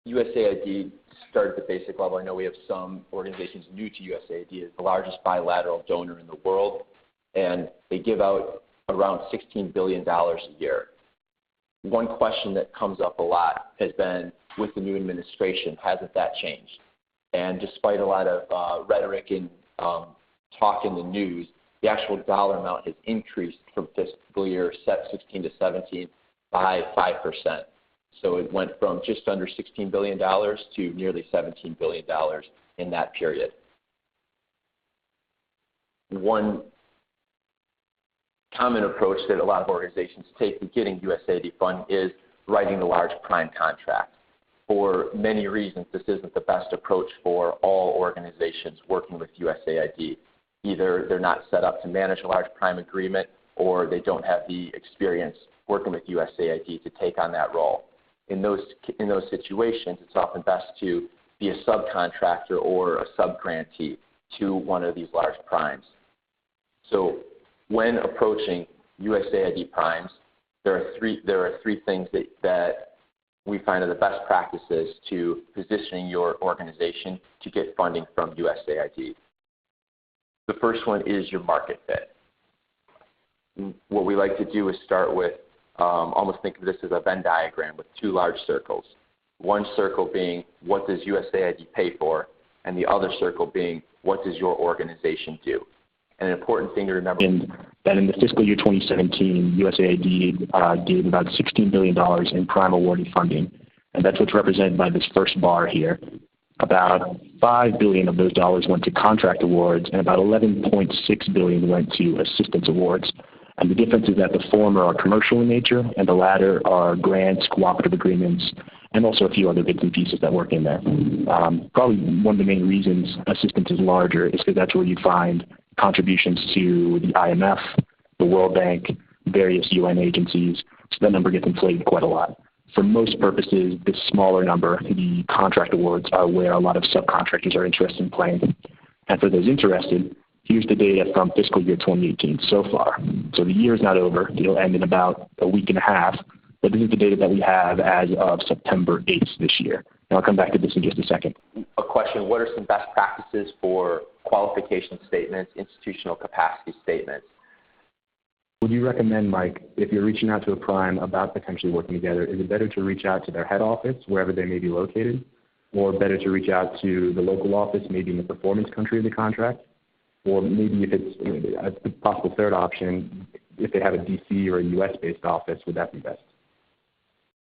USAID started at the basic level. I know we have some organizations new to USAID. It's the largest bilateral donor in the world, and they give out around $16 billion a year. One question that comes up a lot has been, with the new administration, hasn't that changed? And despite a lot of rhetoric and talk in the news, the actual dollar amount has increased from fiscal year 16 to 17 by 5%. So it went from just under $16 billion to nearly $17 billion in that period. One common approach that a lot of organizations take to getting USAID fund is writing a large prime contract. For many reasons, this isn't the best approach for all organizations working with USAID. Either they're not set up to manage a large prime agreement, or they don't have the experience working with USAID to take on that role. In those situations, it's often best to be a subcontractor or a subgrantee to one of these large primes. So when approaching USAID primes, there are three things that we find are the best practices to positioning your organization to get funding from USAID. The first one is your market fit. What we like to do is start with, almost think of this as a Venn diagram with two large circles. One circle being, what does USAID pay for? And the other circle being, what does your organization do? And an important thing to remember is that in the fiscal year 2017, USAID gave about $16 billion in prime awarded funding. And that's what's represented by this first bar here. About $5 billion of those dollars went to contract awards, and about $11.6 billion went to assistance awards. And the difference is that the former are commercial in nature, and the latter are grants, cooperative agreements, and also a few other bits and pieces that work in there. Probably one of the main reasons assistance is larger is because that's where you find contributions to the IMF, the World Bank, various UN agencies, so that number gets inflated quite a lot. For most purposes, this smaller number, the contract awards, are where a lot of subcontractors are interested in playing. And for those interested, here's the data from fiscal year 2018 so far. So the year is not over. It'll end in about a week and a half. But this is the data that we have as of September 8th this year. And I'll come back to this in just a second. A question, what are some best practices for qualification statements, institutional capacity statements? Would you recommend, Mike, if you're reaching out to a prime about potentially working together, is it better to reach out to their head office, wherever they may be located, or better to reach out to the local office, maybe in the performance country of the contract? Or maybe if it's a possible third option, if they have a DC or a US-based office, would that be best?